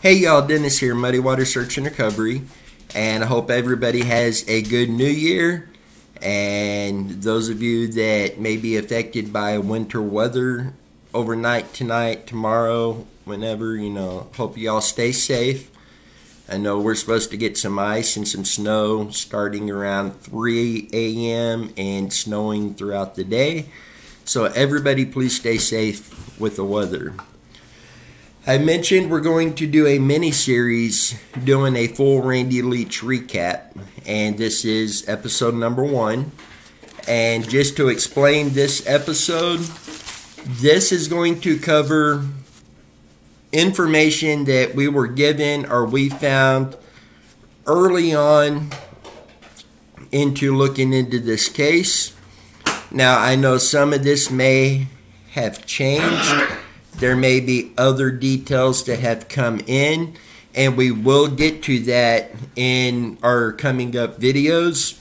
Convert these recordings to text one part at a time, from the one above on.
Hey y'all, Dennis here, Muddy Water Search and Recovery, and I hope everybody has a good new year. And those of you that may be affected by winter weather overnight, tonight, tomorrow, whenever, hope y'all stay safe. I know we're supposed to get some ice and some snow starting around 3 a.m. and snowing throughout the day. So everybody please stay safe with the weather. I mentioned we're going to do a mini-series doing a full Randy Leach recap, and this is episode number 1. And just to explain this episode, this is going to cover information that we were given or we found early on into looking into this case. Now, I know some of this may have changed. There may be other details that have come in, and we will get to that in our coming up videos.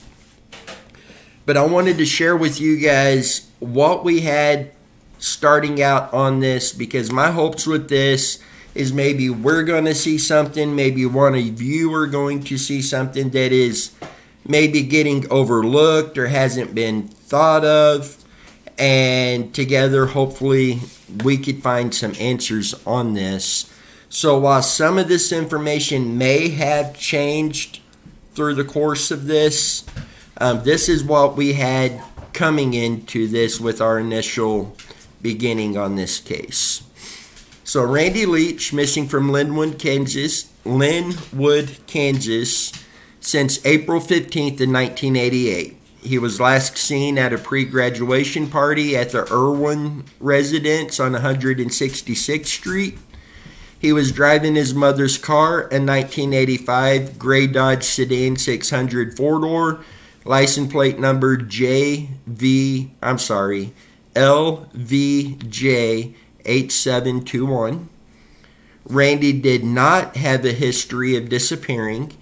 But I wanted to share with you guys what we had starting out on this, because my hopes with this is maybe we're going to see something, maybe one of you are going to see something that is maybe getting overlooked or hasn't been thought of, and together hopefully we could find some answers on this. So while some of this information may have changed through the course of this, this is what we had coming into this with our initial beginning on this case. So Randy Leach, missing from Linwood, Kansas, since April 15th of 1988. He was last seen at a pre-graduation party at the Irwin residence on 166th Street. He was driving his mother's car, a 1985 gray Dodge sedan 600 four-door, license plate number LVJ 8721. Randy did not have a history of disappearing.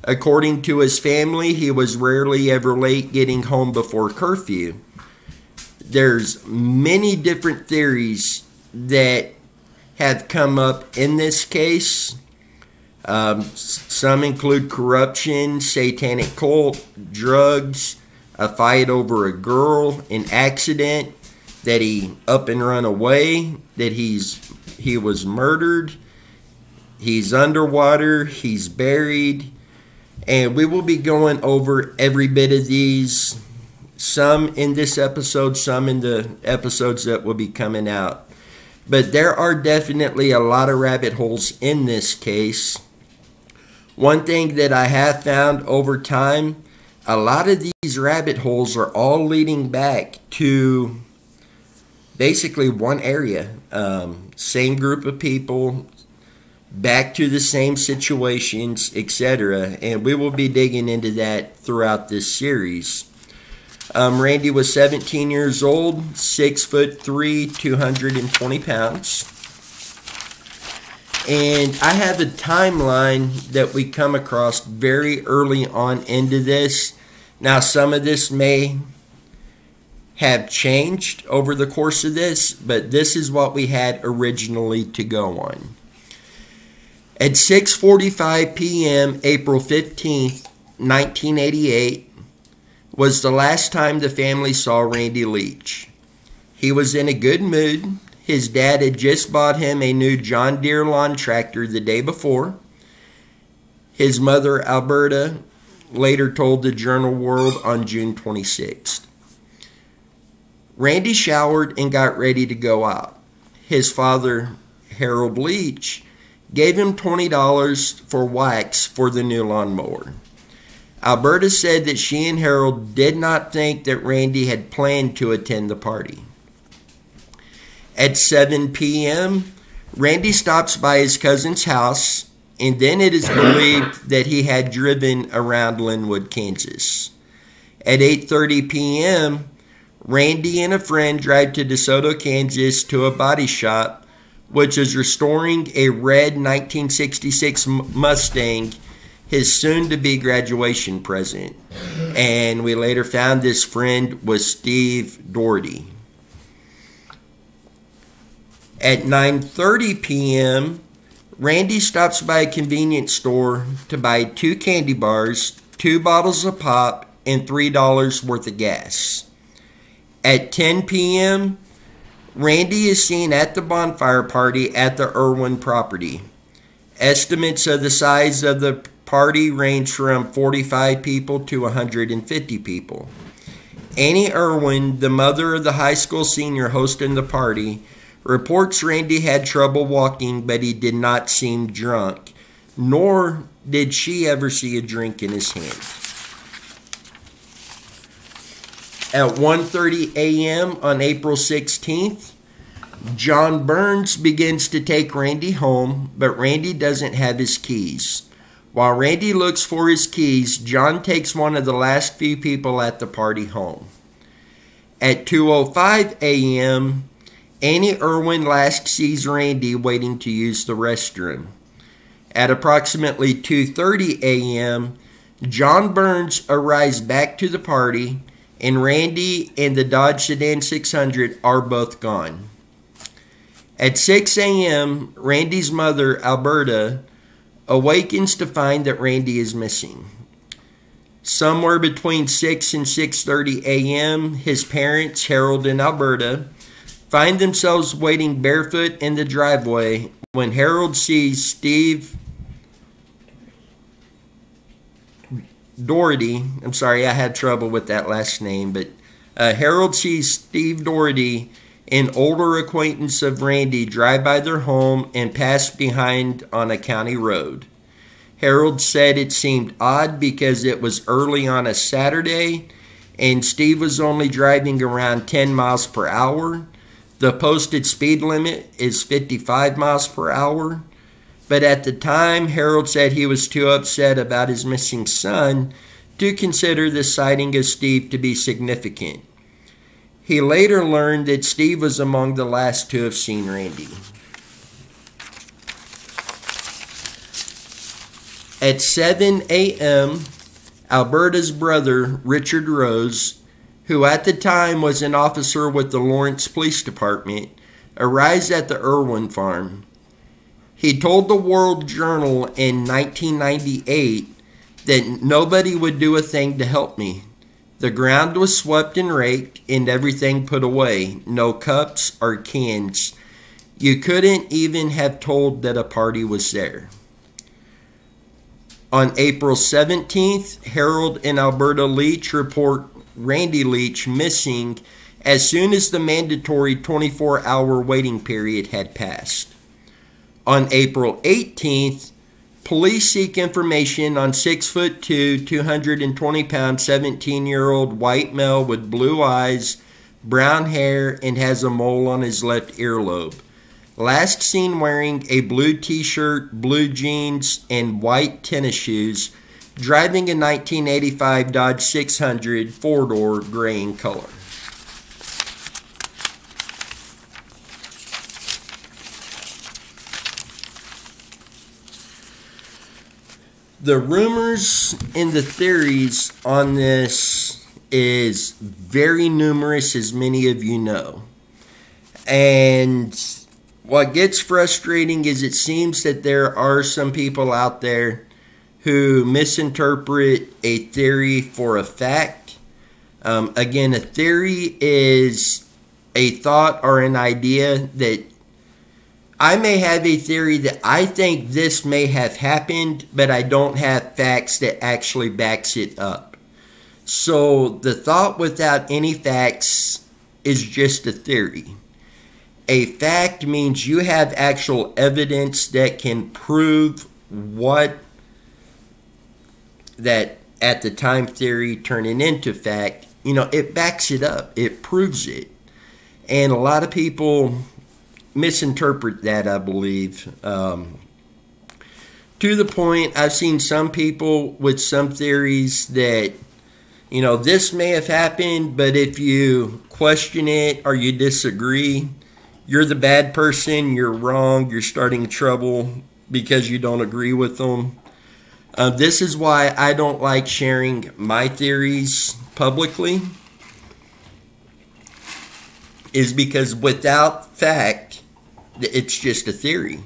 According to his family, he was rarely ever late getting home before curfew. There's many different theories that have come up in this case. Some include corruption, satanic cult, drugs, a fight over a girl, an accident, that he up and run away, that he was murdered, he's underwater, he's buried. And we will be going over every bit of these, some in this episode, some in the episodes that will be coming out. But there are definitely a lot of rabbit holes in this case. One thing that I have found over time, a lot of these rabbit holes are all leading back to basically one area. Same group of people, back to the same situations, etc. And we will be digging into that throughout this series. Randy was 17 years old, 6'3", 220 pounds. And I have a timeline that we come across very early on into this. Now, some of this may have changed over the course of this, but this is what we had originally to go on. At 6:45 p.m., April 15th, 1988, was the last time the family saw Randy Leach. He was in a good mood. His dad had just bought him a new John Deere lawn tractor the day before. His mother, Alberta, later told the Journal World on June 26th. Randy showered and got ready to go out. His father, Harold Leach, gave him $20 for wax for the new lawnmower. Alberta said that she and Harold did not think that Randy had planned to attend the party. At 7 p.m., Randy stops by his cousin's house, and then it is believed that he had driven around Linwood, Kansas. At 8:30 p.m., Randy and a friend drive to DeSoto, Kansas to a body shop which is restoring a red 1966 Mustang, his soon-to-be graduation present. And we later found this friend was Steve Doherty. At 9:30 p.m., Randy stops by a convenience store to buy 2 candy bars, 2 bottles of pop, and $3 worth of gas. At 10 p.m., Randy is seen at the bonfire party at the Irwin property. Estimates of the size of the party range from 45 people to 150 people. Annie Irwin, the mother of the high school senior hosting the party, reports Randy had trouble walking, but he did not seem drunk, nor did she ever see a drink in his hand. At 1:30 a.m. on April 16th, John Burns begins to take Randy home, but Randy doesn't have his keys. While Randy looks for his keys, John takes one of the last few people at the party home. At 2:05 a.m., Annie Irwin last sees Randy waiting to use the restroom. At approximately 2:30 a.m., John Burns arrives back to the party, and Randy and the Dodge Sedan 600 are both gone. At 6 a.m., Randy's mother, Alberta, awakens to find that Randy is missing. Somewhere between 6 and 6:30 a.m., his parents, Harold and Alberta, find themselves waiting barefoot in the driveway when Harold sees Steve Doherty. I'm sorry, I had trouble with that last name, but Harold sees Steve Doherty, an older acquaintance of Randy, drive by their home and pass behind on a county road. Harold said it seemed odd because it was early on a Saturday and Steve was only driving around 10 miles per hour. The posted speed limit is 55 miles per hour. But at the time, Harold said he was too upset about his missing son to consider the sighting of Steve to be significant. He later learned that Steve was among the last to have seen Randy. At 7 a.m., Alberta's brother, Richard Rose, who at the time was an officer with the Lawrence Police Department, arrives at the Irwin farm. He told the World Journal in 1998 that nobody would do a thing to help me. The ground was swept and raked and everything put away. No cups or cans. You couldn't even have told that a party was there. On April 17th, Harold and Alberta Leach report Randy Leach missing as soon as the mandatory 24-hour waiting period had passed. On April 18th, police seek information on 6'2", 220-pound, 17-year-old white male with blue eyes, brown hair, and has a mole on his left earlobe. Last seen wearing a blue t-shirt, blue jeans, and white tennis shoes, driving a 1985 Dodge 600 four-door gray in color. The rumors and the theories on this is very numerous, as many of you know. And what gets frustrating is it seems that there are some people out there who misinterpret a theory for a fact. Again, a theory is a thought or an idea that I may have a theory that I think this may have happened, but I don't have facts that actually backs it up. So the thought without any facts is just a theory. A fact means you have actual evidence that can prove what that at the time theory turning into fact, it backs it up. It proves it. And a lot of people misinterpret that, I believe. To the point, I've seen some people with some theories that, this may have happened, but if you question it or you disagree, you're the bad person, you're wrong, you're starting trouble because you don't agree with them. This is why I don't like sharing my theories publicly, is because without fact, it's just a theory.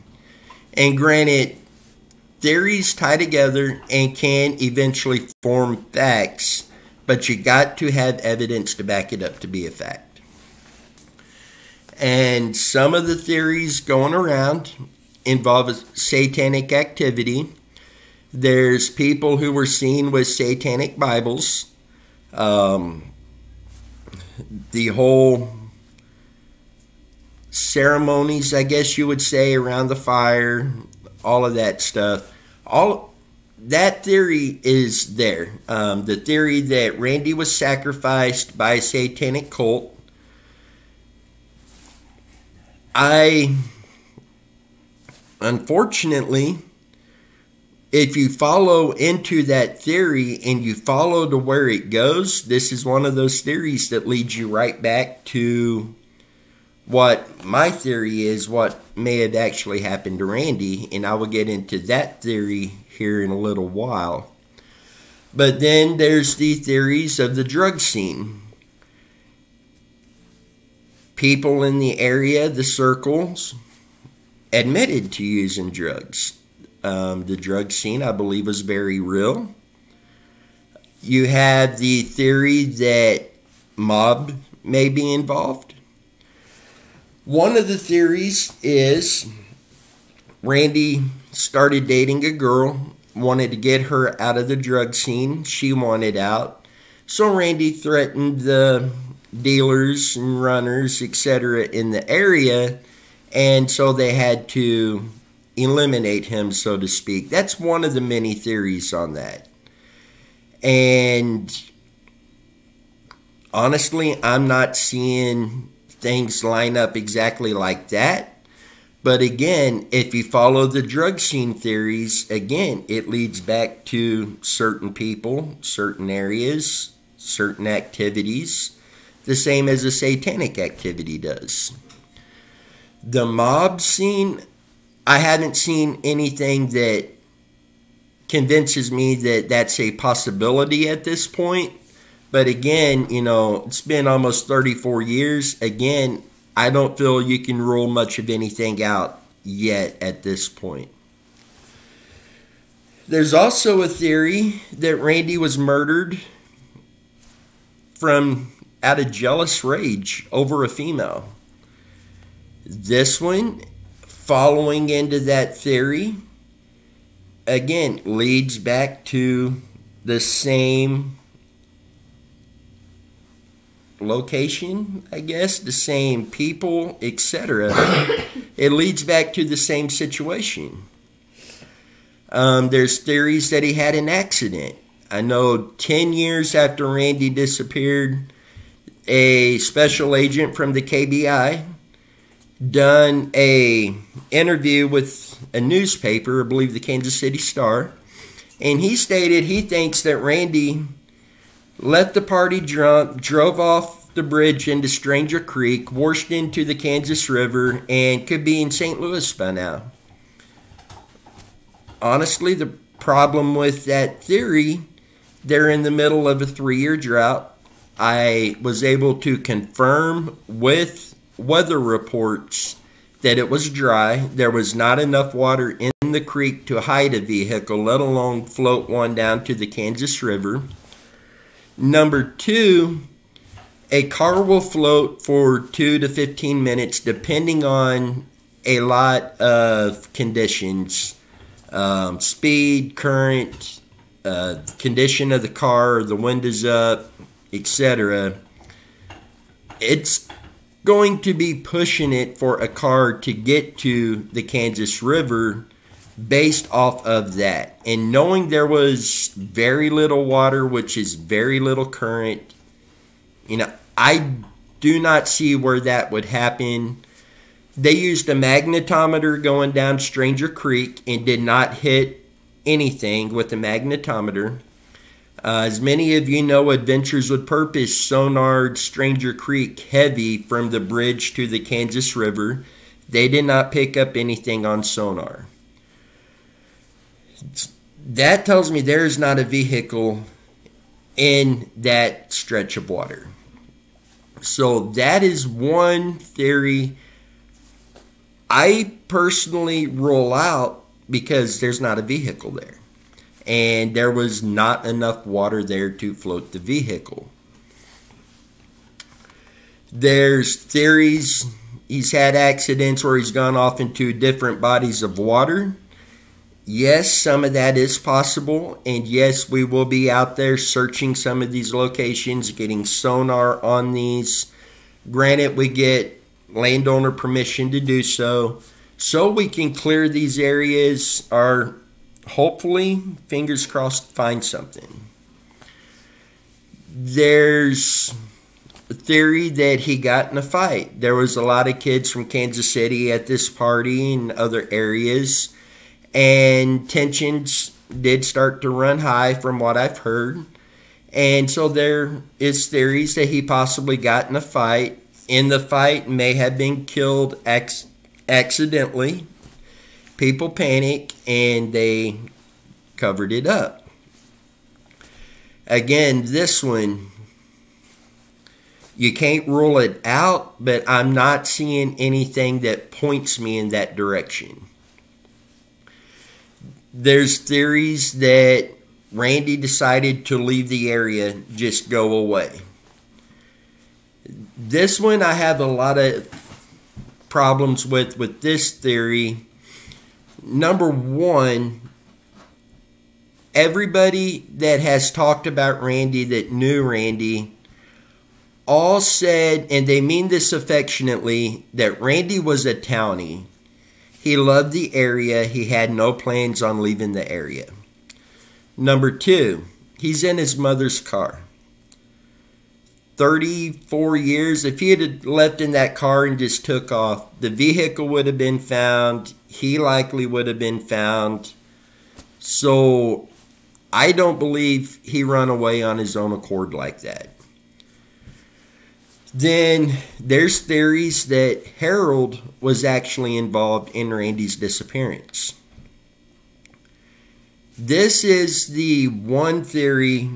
And granted, theories tie together and can eventually form facts, but you got to have evidence to back it up to be a fact. And some of the theories going around involve satanic activity. There's people who were seen with satanic Bibles. The whole ceremonies, I guess you would say, around the fire, all of that stuff. All that theory is there. The theory that Randy was sacrificed by a satanic cult. Unfortunately, if you follow into that theory and you follow to where it goes, this is one of those theories that leads you right back to what my theory is, what may have actually happened to Randy, and I will get into that theory here in a little while. But then there's the theories of the drug scene. People in the area, the circles, admitted to using drugs. The drug scene, I believe, was very real. You have the theory that mob may be involved. One of the theories is Randy started dating a girl, wanted to get her out of the drug scene. She wanted out. So Randy threatened the dealers and runners, etc. in the area, and so they had to eliminate him, so to speak. That's one of the many theories on that. And honestly, I'm not seeing things line up exactly like that. But again, if you follow the drug scene theories, again, it leads back to certain people, certain areas, certain activities, the same as a satanic activity does. The mob scene, I haven't seen anything that convinces me that that's a possibility at this point. But again, you know, it's been almost 34 years. Again, I don't feel you can rule much of anything out yet at this point. There's also a theory that Randy was murdered out of jealous rage over a female. This one, following into that theory, again, leads back to the same location, I guess, the same people, etc. It leads back to the same situation. There's theories that he had an accident. I know 10 years after Randy disappeared, a special agent from the KBI done a interview with a newspaper, I believe the Kansas City Star, and he stated he thinks that Randy left the party drunk, drove off the bridge into Stranger Creek, washed into the Kansas River, and could be in St. Louis by now. Honestly, the problem with that theory, they're in the middle of a 3-year drought. I was able to confirm with weather reports that it was dry. There was not enough water in the creek to hide a vehicle, let alone float one down to the Kansas River. Number 2, a car will float for 2 to 15 minutes depending on a lot of conditions. Speed, current, condition of the car, the windows up, etc. It's going to be pushing it for a car to get to the Kansas River based off of that. And knowing there was very little water, which is very little current, you know, I do not see where that would happen. They used a magnetometer going down Stranger Creek and did not hit anything with the magnetometer. As many of you know, Adventures with Purpose sonared Stranger Creek heavy from the bridge to the Kansas River. They did not pick up anything on sonar. That tells me there is not a vehicle in that stretch of water. So that is one theory I personally rule out because there's not a vehicle there. And there was not enough water there to float the vehicle. There's theories he's had accidents where he's gone off into different bodies of water. Yes, some of that is possible. And yes, we will be out there searching some of these locations, getting sonar on these. Granted, we get landowner permission to do so. So we can clear these areas or hopefully, fingers crossed, find something. There's a theory that he got in a fight. There was a lot of kids from Kansas City at this party and other areas, and tensions did start to run high from what I've heard. And so there is theories that he possibly got in a fight. In the fight, may have been killed accidentally. People panic and they covered it up. Again, this one, you can't rule it out, but I'm not seeing anything that points me in that direction. There's theories that Randy decided to leave the area, just go away. This one I have a lot of problems with this theory. Number one, everybody that has talked about Randy, that knew Randy, all said, and they mean this affectionately, that Randy was a townie. He loved the area. He had no plans on leaving the area. Number two, he's in his mother's car. 34 years, if he had left in that car and just took off, the vehicle would have been found. He likely would have been found. So I don't believe he ran away on his own accord like that. Then there's theories that Harold was actually involved in Randy's disappearance. This is the one theory,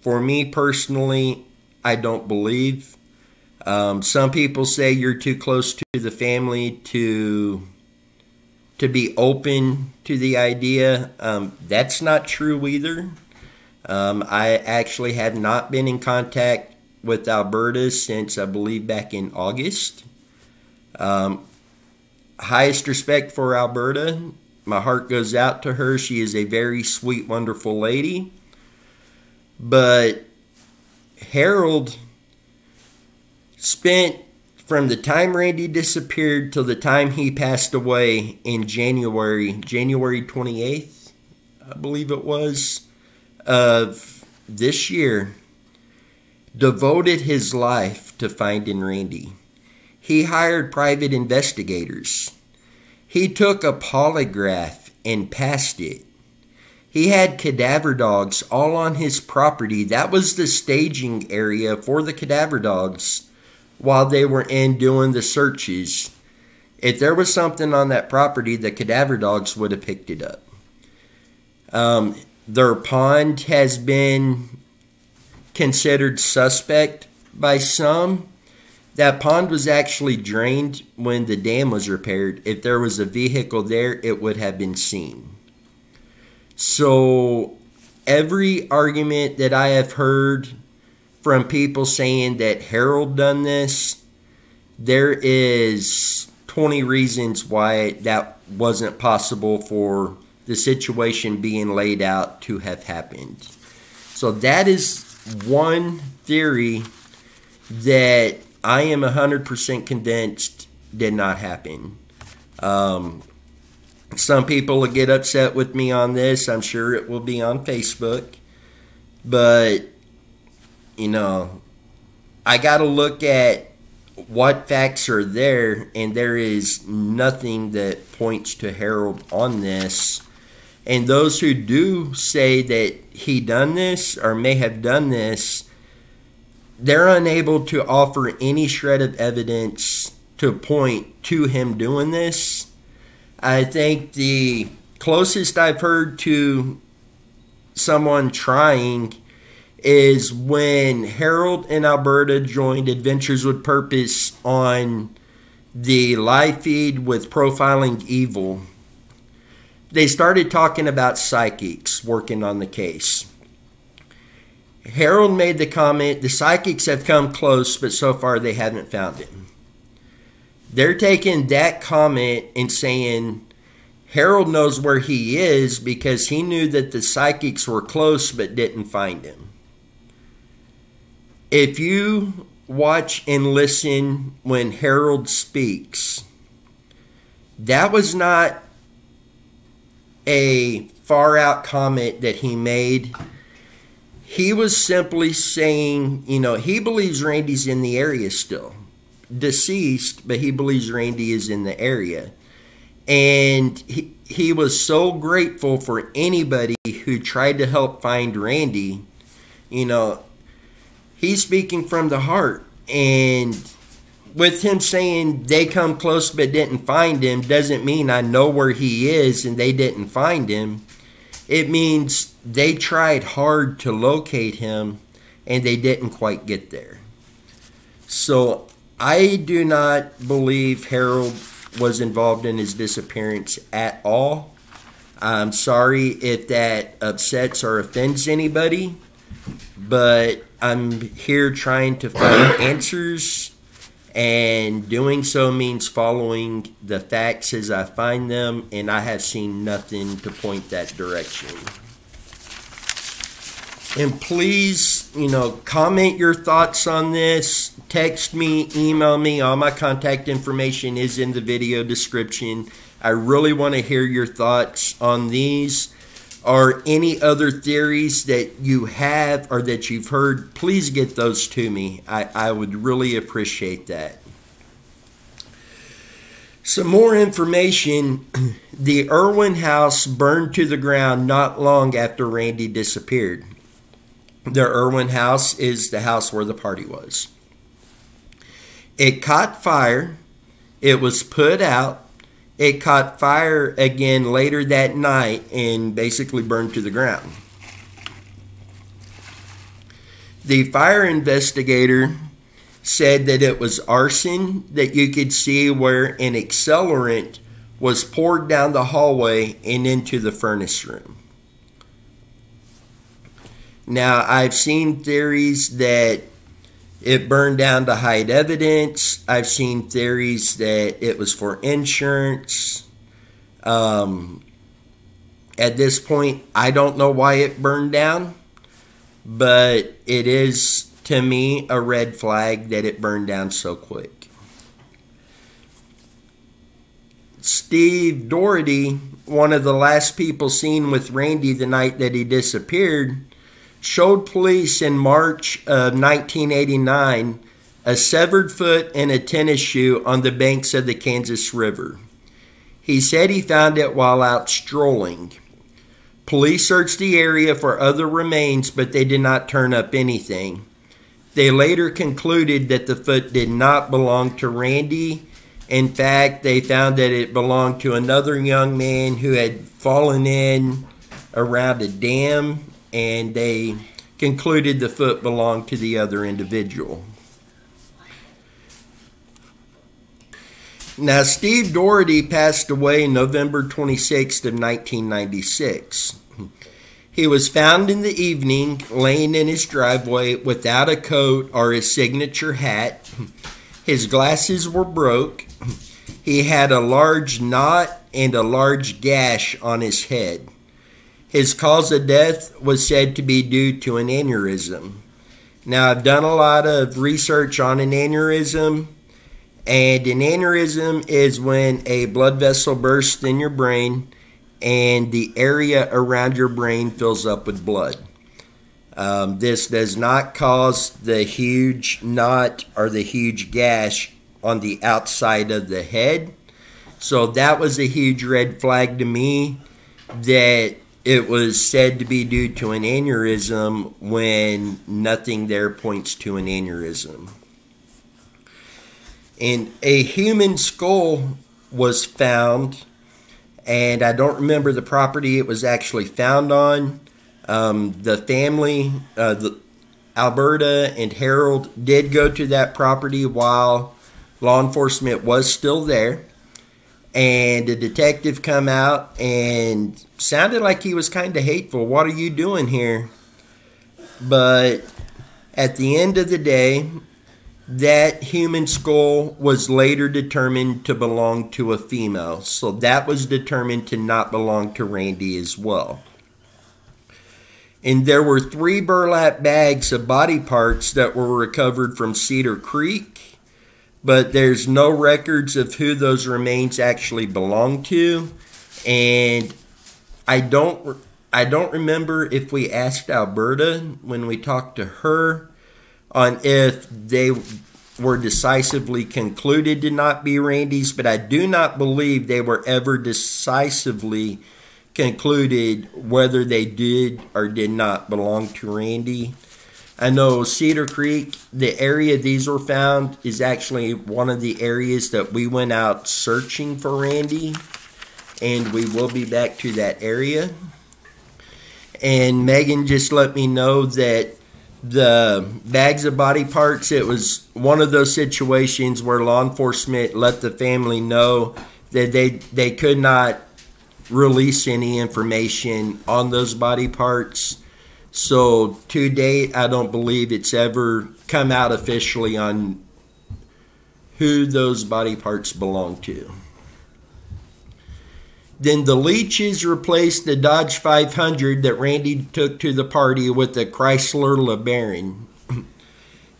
for me personally, I don't believe. Some people say you're too close to the family to be open to the idea. That's not true either. I actually have not been in contact with Alberta since, I believe, back in August. Highest respect for Alberta. My heart goes out to her. She is a very sweet, wonderful lady. But Harold spent, from the time Randy disappeared till the time he passed away in January 28th, I believe it was, of this year, devoted his life to finding Randy. He hired private investigators. He took a polygraph and passed it. He had cadaver dogs all on his property. That was the staging area for the cadaver dogs while they were in doing the searches. If there was something on that property, the cadaver dogs would have picked it up. Their pond has been considered suspect by some. That pond was actually drained when the dam was repaired. If there was a vehicle there, it would have been seen. So every argument that I have heard from people saying that Harold done this, there is 20 reasons why that wasn't possible for the situation being laid out to have happened. So that is one theory that I am 100% convinced did not happen. Some people will get upset with me on this. I'm sure it will be on Facebook. But, you know, I got to look at what facts are there, and there is nothing that points to Harold on this. And those who do say that he done this or may have done this, they're unable to offer any shred of evidence to point to him doing this. I think the closest I've heard to someone trying is when Harold and Alberta joined Adventures with Purpose on the live feed with Profiling Evil, they started talking about psychics working on the case. Harold made the comment, the psychics have come close, but so far they haven't found him. They're taking that comment and saying Harold knows where he is because he knew that the psychics were close but didn't find him. If you watch and listen when Harold speaks, that was not a far out comment that he made. He was simply saying, you know, he believes Randy's in the area still. Deceased, but he believes Randy is in the area. And he was so grateful for anybody who tried to help find Randy. You know, he's speaking from the heart. And with him saying they come close but didn't find him doesn't mean I know where he is and they didn't find him. It means they tried hard to locate him and they didn't quite get there. So I do not believe Harold was involved in his disappearance at all. I'm sorry if that upsets or offends anybody, but I'm here trying to find answers, and doing so means following the facts as I find them, and I have seen nothing to point that direction. And please, you know, comment your thoughts on this. Text me, email me. All my contact information is in the video description. I really want to hear your thoughts on these or any other theories that you have or that you've heard. Please get those to me. I would really appreciate that. Some more information. The Irwin house burned to the ground not long after Randy disappeared. The Irwin house is the house where the party was. It caught fire. It was put out. It caught fire again later that night and basically burned to the ground. The fire investigator said that it was arson, that you could see where an accelerant was poured down the hallway and into the furnace room. Now, I've seen theories that it burned down to hide evidence. I've seen theories that it was for insurance. At this point, I don't know why it burned down, but it is, to me, a red flag that it burned down so quick. Steve Doherty, one of the last people seen with Randy the night that he disappeared, showed police in March of 1989 a severed foot and a tennis shoe on the banks of the Kansas River. He said he found it while out strolling. Police searched the area for other remains, but they did not turn up anything. They later concluded that the foot did not belong to Randy. In fact, they found that it belonged to another young man who had fallen in around a dam, and they concluded the foot belonged to the other individual. Now, Steve Doherty passed away November 26th of 1996. He was found in the evening laying in his driveway without a coat or his signature hat. His glasses were broke. He had a large knot and a large gash on his head. His cause of death was said to be due to an aneurysm. Now, I've done a lot of research on an aneurysm, and an aneurysm is when a blood vessel bursts in your brain and the area around your brain fills up with blood. This does not cause the huge knot or the huge gash on the outside of the head. So that was a huge red flag to me that it was said to be due to an aneurysm when nothing there points to an aneurysm. And a human skull was found, and I don't remember the property it was actually found on. The family, Alberta and Harold, did go to that property while law enforcement was still there. And a detective come out and sounded like he was kind of hateful. What are you doing here? But at the end of the day, that human skull was later determined to belong to a female. So that was determined to not belong to Randy as well. And there were 3 burlap bags of body parts that were recovered from Cedar Creek, but there's no records of who those remains actually belong to. And I don't remember if we asked Alberta when we talked to her on if they were decisively concluded to not be Randy's, but I do not believe they were ever decisively concluded whether they did or did not belong to Randy. I know Cedar Creek, the area these were found, is actually one of the areas that we went out searching for Randy, and we will be back to that area. And Megan just let me know that the bags of body parts, it was one of those situations where law enforcement let the family know that they could not release any information on those body parts. So to date, I don't believe it's ever come out officially on who those body parts belong to. Then the Leaches replaced the Dodge 500 that Randy took to the party with the Chrysler LeBaron.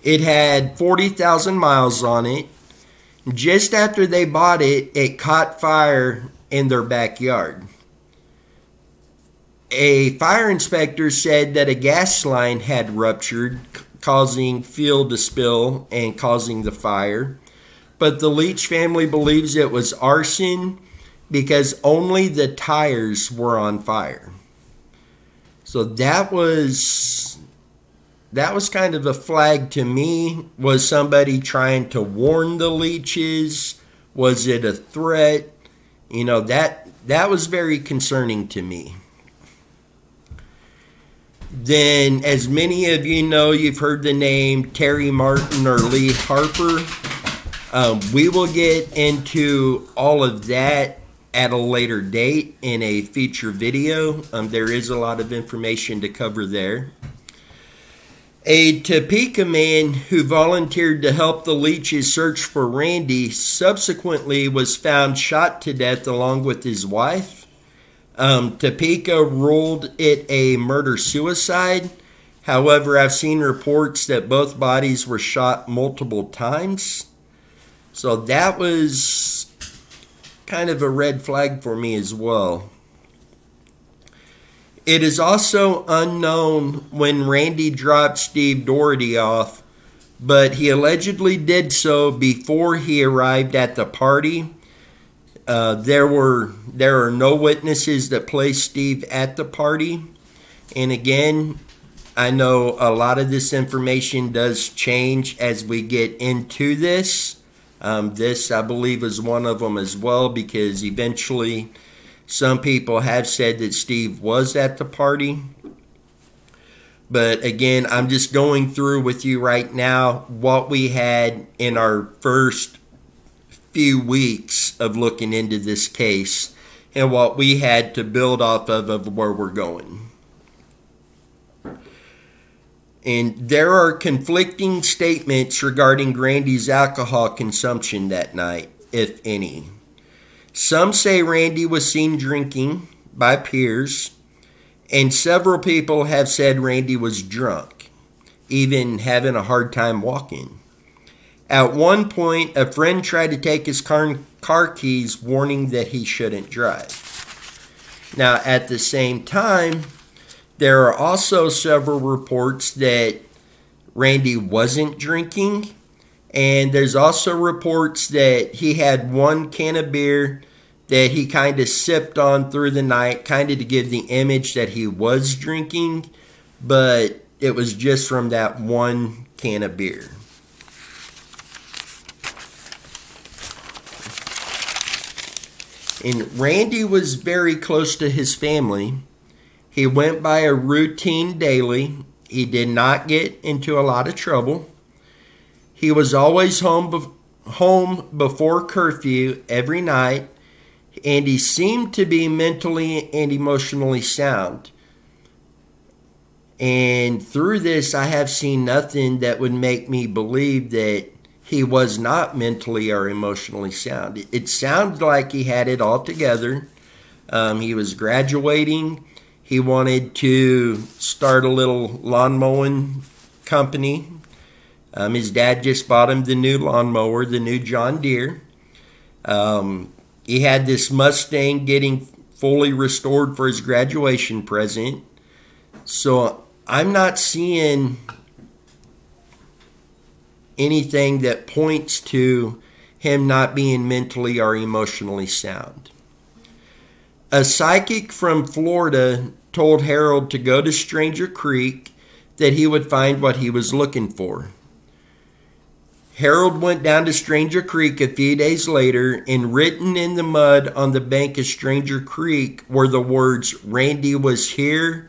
It had 40,000 miles on it. Just after they bought it, it caught fire in their backyard. A fire inspector said that a gas line had ruptured, causing fuel to spill and causing the fire. But the Leach family believes it was arson because only the tires were on fire. So that was kind of a flag to me. Was somebody trying to warn the Leaches? Was it a threat? You know, that was very concerning to me. Then, as many of you know, you've heard the name Terry Martin or Lee Harper. We will get into all of that at a later date in a feature video. There is a lot of information to cover there. A Topeka man who volunteered to help the Leaches search for Randy subsequently was found shot to death along with his wife. Topeka ruled it a murder-suicide. However, I've seen reports that both bodies were shot multiple times. So that was kind of a red flag for me as well. It is also unknown when Randy dropped Steve Doherty off, but he allegedly did so before he arrived at the party. There are no witnesses that placed Steve at the party. And again, I know a lot of this information does change as we get into this. This, I believe, is one of them as well, because eventually some people have said that Steve was at the party. But again, I'm just going through with you right now what we had in our first few weeks of looking into this case and what we had to build off of where we're going. And there are conflicting statements regarding Randy's alcohol consumption that night, if any. Some say Randy was seen drinking by peers, and several people have said Randy was drunk, even having a hard time walking. At one point, a friend tried to take his car keys, warning that he shouldn't drive. Now, at the same time, there are also several reports that Randy wasn't drinking, and there's also reports that he had one can of beer that he kind of sipped on through the night, kind of to give the image that he was drinking, but it was just from that one can of beer. And Randy was very close to his family. He went by a routine daily. He did not get into a lot of trouble. He was always home home before curfew every night, and he seemed to be mentally and emotionally sound. And through this, I have seen nothing that would make me believe that he was not mentally or emotionally sound. It sounded like he had it all together. He was graduating. He wanted to start a little lawn mowing company. His dad just bought him the new lawnmower, the new John Deere. He had this Mustang getting fully restored for his graduation present. So I'm not seeing anything that points to him not being mentally or emotionally sound. A psychic from Florida told Harold to go to Stranger Creek, that he would find what he was looking for. Harold went down to Stranger Creek a few days later, and written in the mud on the bank of Stranger Creek were the words, "Randy was here,"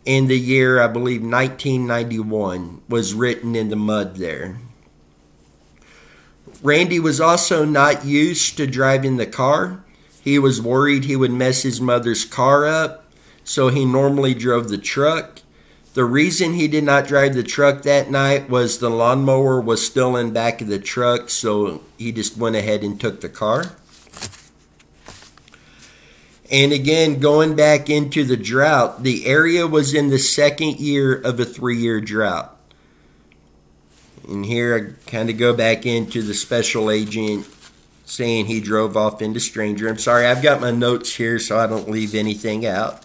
in the year, I believe, 1991, was written in the mud there. Randy was also not used to driving the car. He was worried he would mess his mother's car up, so he normally drove the truck. The reason he did not drive the truck that night was the lawnmower was still in back of the truck, so he just went ahead and took the car. And again, going back into the drought, the area was in the second year of a 3-year drought. And here I kind of go back into the special agent saying he drove off into Stranger. I'm sorry, I've got my notes here so I don't leave anything out.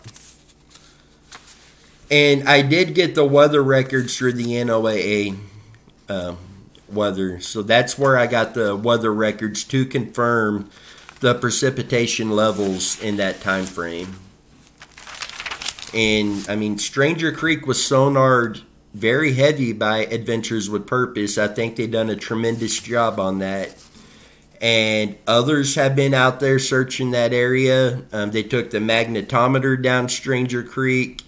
And I did get the weather records through the NOAA weather. So that's where I got the weather records to confirm the precipitation levels in that time frame. And I mean, Stranger Creek was sonared very heavy by Adventures with Purpose. I think they've done a tremendous job on that. And others have been out there searching that area. They took the magnetometer down Stranger Creek,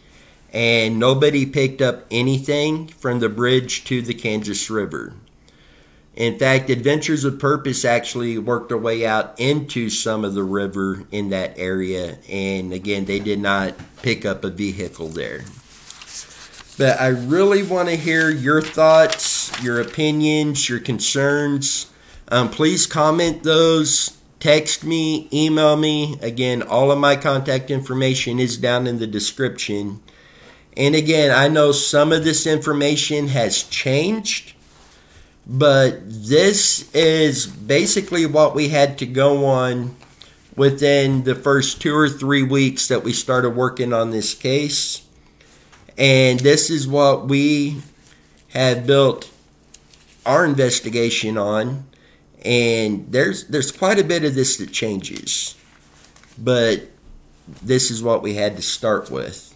and nobody picked up anything from the bridge to the Kansas River. In fact, Adventures with Purpose actually worked their way out into some of the river in that area. And again, they did not pick up a vehicle there. But I really want to hear your thoughts, your opinions, your concerns. Please comment those, text me, email me. Again, all of my contact information is down in the description. And again, I know some of this information has changed, but this is basically what we had to go on within the first 2 or 3 weeks that we started working on this case. And this is what we have built our investigation on. And there's quite a bit of this that changes, but this is what we had to start with.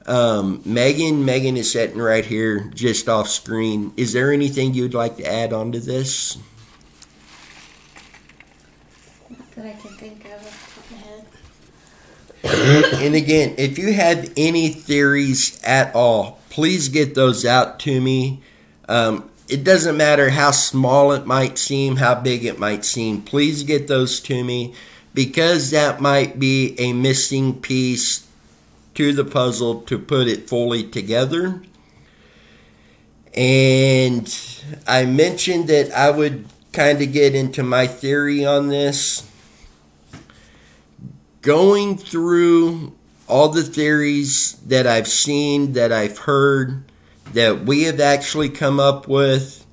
Megan is sitting right here just off screen. Is there anything you'd like to add on to this? Not that I can think of off the top of my head. And again, if you have any theories at all, please get those out to me. It doesn't matter how small it might seem, how big it might seem. Please get those to me, because that might be a missing piece to the puzzle to put it fully together. And I mentioned that I would kind of get into my theory on this. Going through all the theories that I've seen, that I've heard, that we have actually come up with,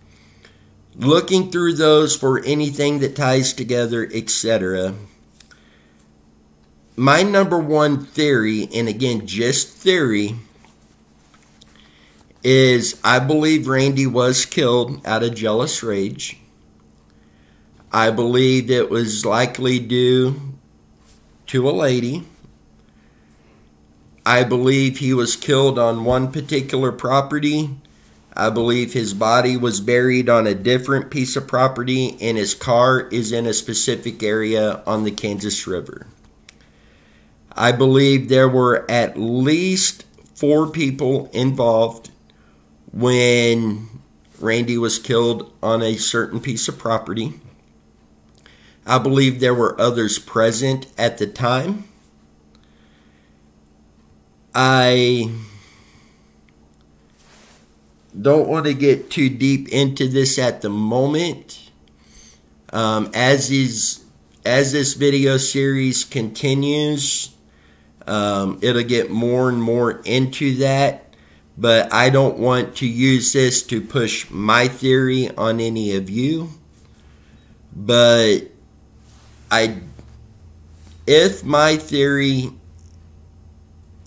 looking through those for anything that ties together, etc. My number one theory, and again, just theory, is I believe Randy was killed out of jealous rage. I believe it was likely due to a lady. I believe he was killed on one particular property. I believe his body was buried on a different piece of property, and his car is in a specific area on the Kansas River. I believe there were at least 4 people involved when Randy was killed on a certain piece of property. I believe there were others present at the time. I don't want to get too deep into this at the moment. As this video series continues, it'll get more and more into that. But I don't want to use this to push my theory on any of you. But if my theory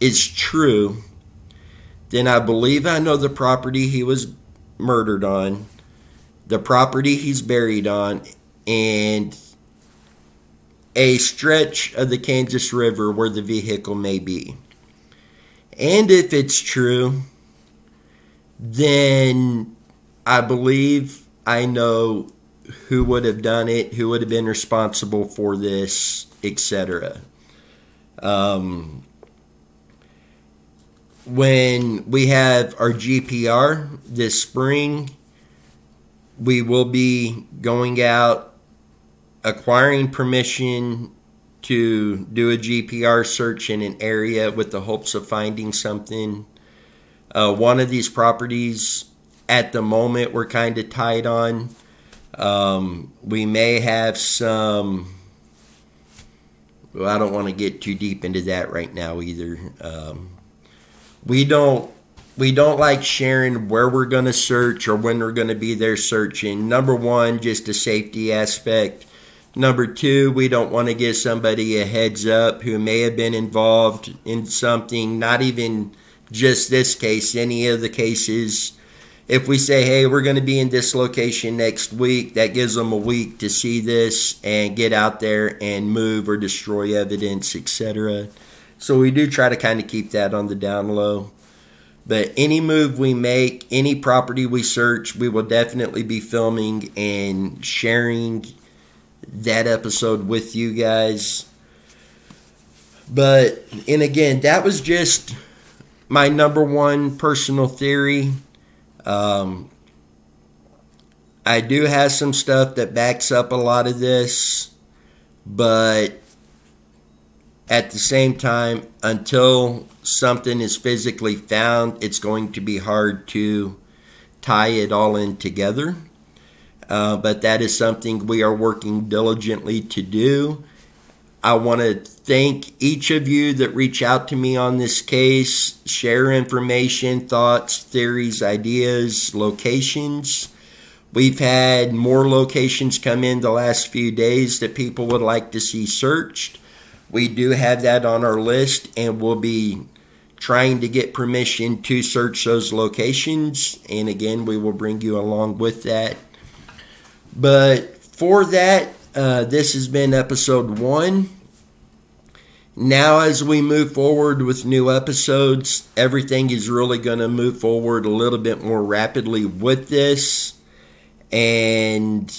is true, then I believe I know the property he was murdered on, the property he's buried on, and a stretch of the Kansas River where the vehicle may be. And if it's true, then I believe I know who would have done it, who would have been responsible for this, etc. When we have our GPR this spring, we will be going out, acquiring permission to do a GPR search in an area with the hopes of finding something. One of these properties at the moment we're kind of tight on. We may have some, well, I don't want to get too deep into that right now either. We don't like sharing where we're going to search or when we're going to be there searching. Number one, just a safety aspect. Number two, we don't want to give somebody a heads up who may have been involved in something, not even just this case, any of the cases. If we say, hey, we're going to be in this location next week, that gives them a week to see this and get out there and move or destroy evidence, etc. So we do try to kind of keep that on the down low. But any move we make, any property we search, we will definitely be filming and sharing that episode with you guys. But, and again, that was just my number one personal theory. I do have some stuff that backs up a lot of this, but at the same time, until something is physically found, it's going to be hard to tie it all in together. But that is something we are working diligently to do. I want to thank each of you that reach out to me on this case, share information, thoughts, theories, ideas, locations. We've had more locations come in the last few days that people would like to see searched. We do have that on our list, and we'll be trying to get permission to search those locations. And again, we will bring you along with that. But for that, this has been episode 1. Now as we move forward with new episodes, everything is really going to move forward a little bit more rapidly with this. And,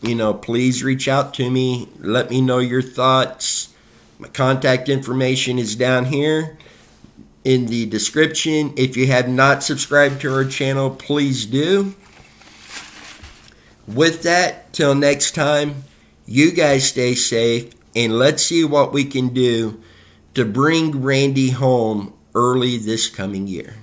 you know, please reach out to me. Let me know your thoughts. My contact information is down here in the description. If you have not subscribed to our channel, please do. With that, till next time, you guys stay safe, and let's see what we can do to bring Randy home early this coming year.